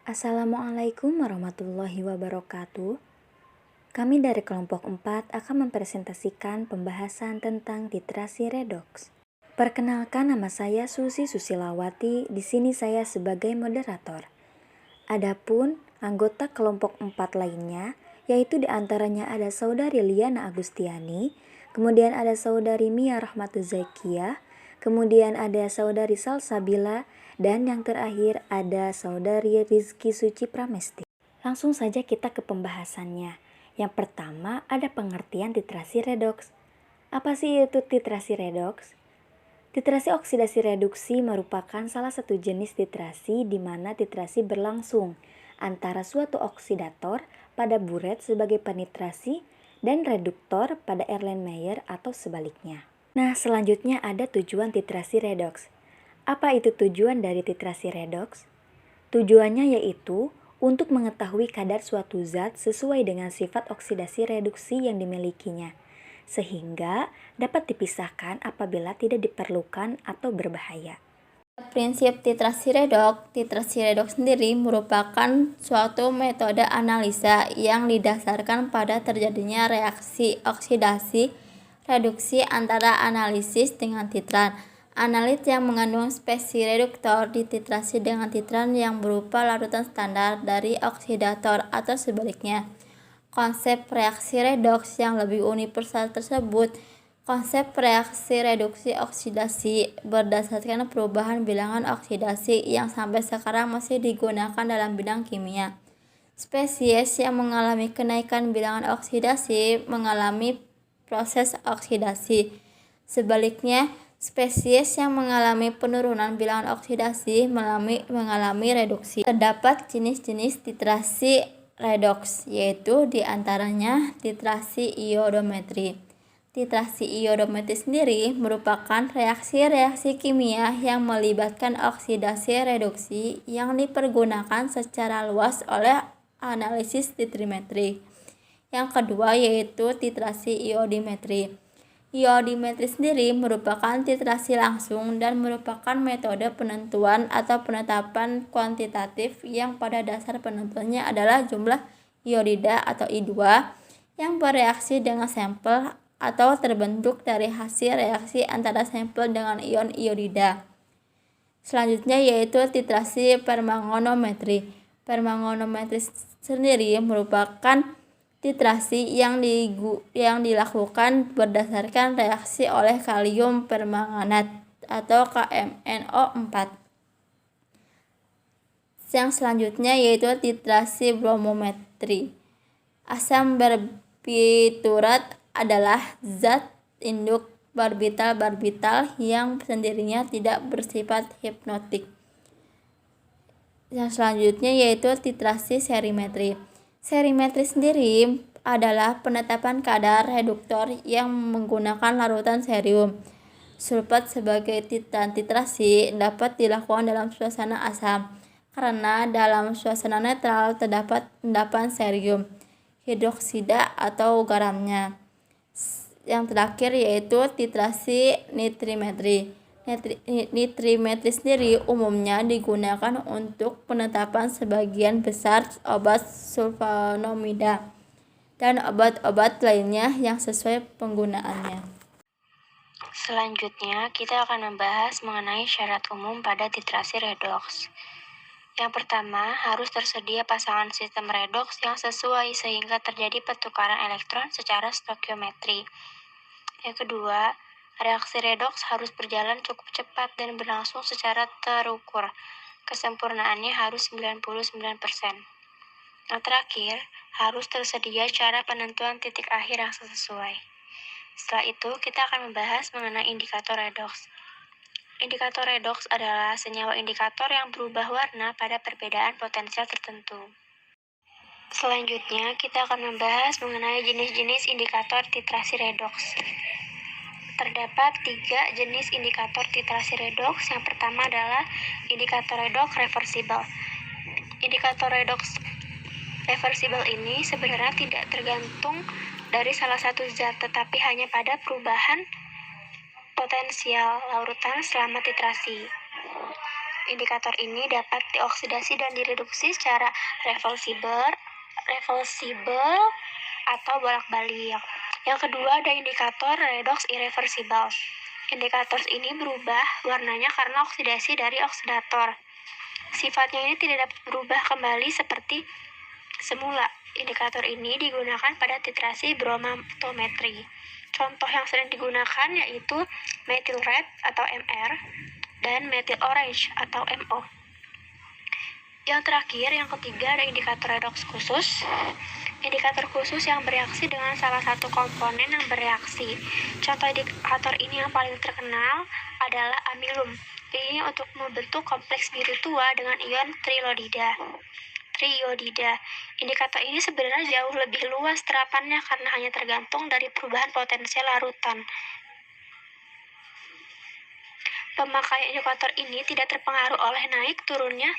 Assalamualaikum warahmatullahi wabarakatuh. Kami dari kelompok 4 akan mempresentasikan pembahasan tentang titrasi redoks. Perkenalkan, nama saya Susi Susilawati. Di sini saya sebagai moderator. Adapun anggota kelompok 4 lainnya, yaitu diantaranya ada saudari Liana Agustiani, kemudian ada saudari Mia Rahmatuzzakia, kemudian ada saudari Salsabila, dan yang terakhir ada saudari Rizky Suci Pramesti. Langsung saja kita ke pembahasannya. Yang pertama ada pengertian titrasi redoks. Apa sih itu titrasi redoks? Titrasi oksidasi reduksi merupakan salah satu jenis titrasi di mana titrasi berlangsung antara suatu oksidator pada buret sebagai penitrasi dan reduktor pada Erlenmeyer atau sebaliknya. Nah, selanjutnya ada tujuan titrasi redoks. Apa itu tujuan dari titrasi redoks? Tujuannya yaitu untuk mengetahui kadar suatu zat sesuai dengan sifat oksidasi reduksi yang dimilikinya, sehingga dapat dipisahkan apabila tidak diperlukan atau berbahaya. Prinsip titrasi redoks sendiri merupakan suatu metode analisa yang didasarkan pada terjadinya reaksi oksidasi reduksi antara analisis dengan titran. Analit yang mengandung spesies reduktor dititrasi dengan titran yang berupa larutan standar dari oksidator atau sebaliknya. Konsep reaksi redoks yang lebih universal tersebut konsep reaksi reduksi oksidasi berdasarkan perubahan bilangan oksidasi yang sampai sekarang masih digunakan dalam bidang kimia. Spesies yang mengalami kenaikan bilangan oksidasi mengalami proses oksidasi. Sebaliknya, spesies yang mengalami penurunan bilangan oksidasi mengalami reduksi. Terdapat jenis-jenis titrasi redoks, yaitu diantaranya titrasi iodometri. Titrasi iodometri sendiri merupakan reaksi-reaksi kimia yang melibatkan oksidasi reduksi yang dipergunakan secara luas oleh analisis titrimetri. Yang kedua yaitu titrasi iodimetri. Iodimetri sendiri merupakan titrasi langsung dan merupakan metode penentuan atau penetapan kuantitatif yang pada dasar penentuannya adalah jumlah iodida atau I2 yang bereaksi dengan sampel atau terbentuk dari hasil reaksi antara sampel dengan ion iodida. Selanjutnya yaitu titrasi permangonometri. Permangonometri sendiri merupakan titrasi yang dilakukan berdasarkan reaksi oleh kalium permanganat atau KMnO4. Yang selanjutnya yaitu titrasi bromometri. Asam barbiturat adalah zat induk barbital yang sendirinya tidak bersifat hipnotik. Yang selanjutnya yaitu titrasi serimetri. Serimetri sendiri adalah penetapan kadar reduktor yang menggunakan larutan serium sulfat sebagai titrasi dapat dilakukan dalam suasana asam karena dalam suasana netral terdapat endapan serium hidroksida atau garamnya. Yang terakhir yaitu titrasi nitrimetri. Nitrimetri sendiri umumnya digunakan untuk penetapan sebagian besar obat sulfonomida dan obat-obat lainnya yang sesuai penggunaannya. Selanjutnya, kita akan membahas mengenai syarat umum pada titrasi redoks. Yang pertama, harus tersedia pasangan sistem redoks yang sesuai sehingga terjadi pertukaran elektron secara stoikiometri. Yang kedua, reaksi redoks harus berjalan cukup cepat dan berlangsung secara terukur. Kesempurnaannya harus 99%. Yang terakhir, harus tersedia cara penentuan titik akhir yang sesuai. Setelah itu, kita akan membahas mengenai indikator redoks. Indikator redoks adalah senyawa indikator yang berubah warna pada perbedaan potensial tertentu. Selanjutnya, kita akan membahas mengenai jenis-jenis indikator titrasi redoks. Terdapat 3 jenis indikator titrasi redoks. Yang pertama adalah indikator redoks reversibel. Indikator redoks reversibel ini sebenarnya tidak tergantung dari salah satu zat, tetapi hanya pada perubahan potensial larutan selama titrasi. Indikator ini dapat dioksidasi dan direduksi secara reversibel atau bolak-balik. Yang kedua ada indikator redox irreversible. Indikator ini berubah warnanya karena oksidasi dari oksidator. Sifatnya ini tidak dapat berubah kembali seperti semula. Indikator ini digunakan pada titrasi bromatometri. Contoh yang sering digunakan yaitu methyl red atau MR dan methyl orange atau MO. Yang terakhir, yang ketiga ada indikator redox khusus. Indikator khusus yang bereaksi dengan salah satu komponen yang bereaksi. Contoh indikator ini yang paling terkenal adalah amilum. Ini untuk membentuk kompleks biru tua dengan ion triiodida. Indikator ini sebenarnya jauh lebih luas terapannya karena hanya tergantung dari perubahan potensial larutan. Pemakaian indikator ini tidak terpengaruh oleh naik turunnya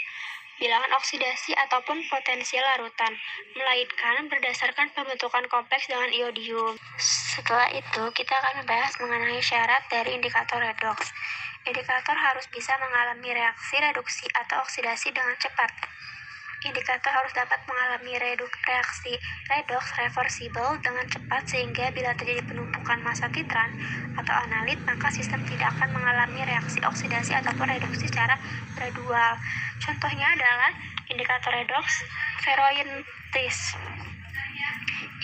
bilangan oksidasi ataupun potensial larutan, melainkan berdasarkan pembentukan kompleks dengan iodium. Setelah itu, kita akan membahas mengenai syarat dari indikator redox. Indikator harus bisa mengalami reaksi reduksi atau oksidasi dengan cepat. Indikator harus dapat mengalami reaksi redox reversible dengan cepat sehingga bila terjadi penumpukan massa titran atau analit, maka sistem tidak akan mengalami reaksi oksidasi ataupun reduksi secara gradual. Contohnya adalah indikator redox ferrointis,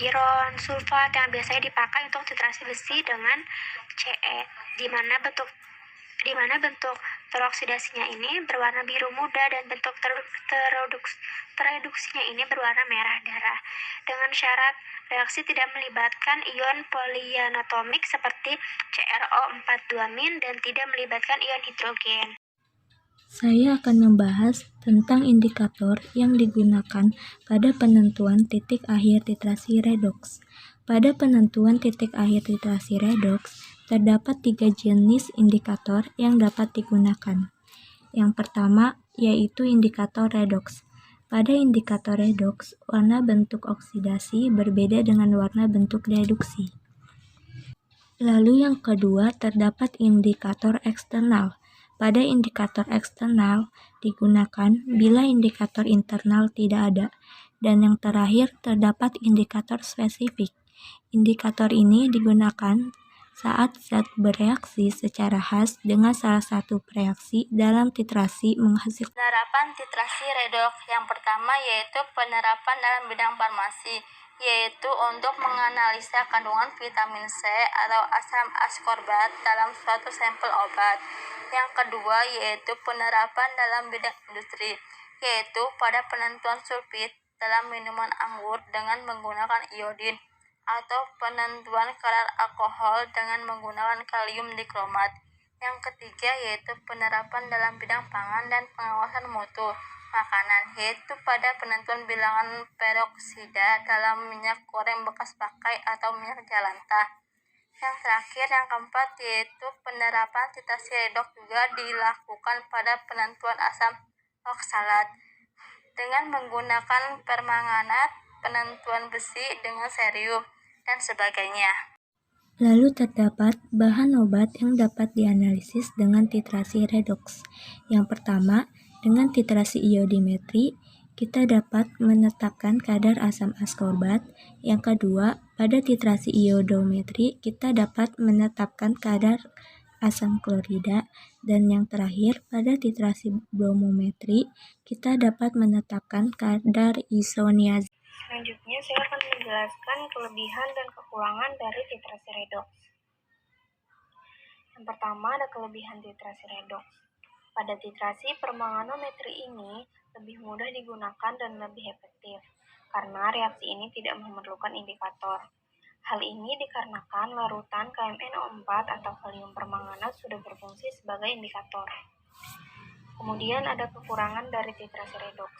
iron sulfat yang biasanya dipakai untuk titrasi besi dengan Ce, di mana bentuk teroksidasinya ini berwarna biru muda dan bentuk tereduksinya ini berwarna merah darah. Dengan syarat reaksi tidak melibatkan ion polyianotomik seperti CrO42- dan tidak melibatkan ion hidrogen. Saya akan membahas tentang indikator yang digunakan pada penentuan titik akhir titrasi redox. Pada penentuan titik akhir titrasi redox, terdapat 3 jenis indikator yang dapat digunakan. Yang pertama yaitu indikator redox. Pada indikator redox, warna bentuk oksidasi berbeda dengan warna bentuk reduksi. Lalu yang kedua terdapat indikator eksternal. Pada indikator eksternal digunakan bila indikator internal tidak ada. Dan yang terakhir terdapat indikator spesifik. Indikator ini digunakan saat zat bereaksi secara khas dengan salah satu reaksi dalam titrasi menghasilkan. Penerapan titrasi redox yang pertama yaitu penerapan dalam bidang farmasi, yaitu untuk menganalisa kandungan vitamin C atau asam askorbat dalam suatu sampel obat. Yang kedua yaitu penerapan dalam bidang industri, yaitu pada penentuan sulfit dalam minuman anggur dengan menggunakan iodin, atau penentuan kadar alkohol dengan menggunakan kalium dikromat. Yang ketiga yaitu penerapan dalam bidang pangan dan pengawasan mutu makanan, yaitu pada penentuan bilangan peroksida dalam minyak goreng bekas pakai atau minyak jelantah. Yang terakhir, yang keempat, yaitu penerapan titrasi redox juga dilakukan pada penentuan asam oksalat dengan menggunakan permanganat, penentuan besi dengan serium, dan sebagainya. Lalu terdapat bahan obat yang dapat dianalisis dengan titrasi redox. Yang pertama, dengan titrasi iodimetri, kita dapat menetapkan kadar asam askorbat. Yang kedua, pada titrasi iodometri, kita dapat menetapkan kadar asam klorida. Dan yang terakhir, pada titrasi bromometri, kita dapat menetapkan kadar isoniazid. Selanjutnya, saya akan menjelaskan kelebihan dan kekurangan dari titrasi redox. Yang pertama, ada kelebihan titrasi redox. Pada titrasi permanganometri ini lebih mudah digunakan dan lebih efektif, karena reaksi ini tidak memerlukan indikator. Hal ini dikarenakan larutan KMnO4 atau kalium permanganat sudah berfungsi sebagai indikator. Kemudian ada kekurangan dari titrasi redox.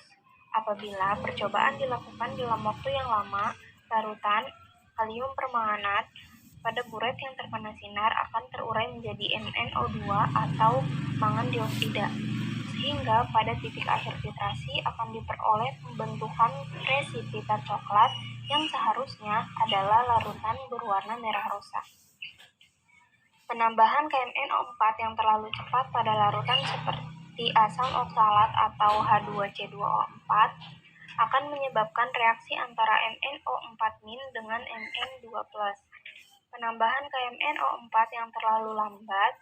Apabila percobaan dilakukan dalam waktu yang lama, larutan kalium permanganat pada buret yang terkena sinar akan terurai menjadi MnO2 atau mangan dioksida, sehingga pada titik akhir titrasi akan diperoleh pembentukan presipitat coklat yang seharusnya adalah larutan berwarna merah rosa. Penambahan KMnO4 yang terlalu cepat pada larutan seperti seperti asam oksalat atau H2C2O4 akan menyebabkan reaksi antara MnO4- dengan Mn2+. Penambahan KMnO4 yang terlalu lambat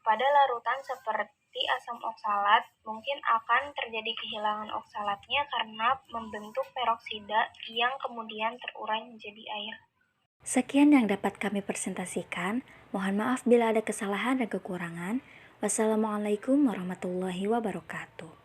pada larutan seperti asam oksalat mungkin akan terjadi kehilangan oksalatnya karena membentuk peroksida yang kemudian terurai menjadi air. Sekian yang dapat kami presentasikan. Mohon maaf bila ada kesalahan dan kekurangan. Wassalamualaikum warahmatullahi wabarakatuh.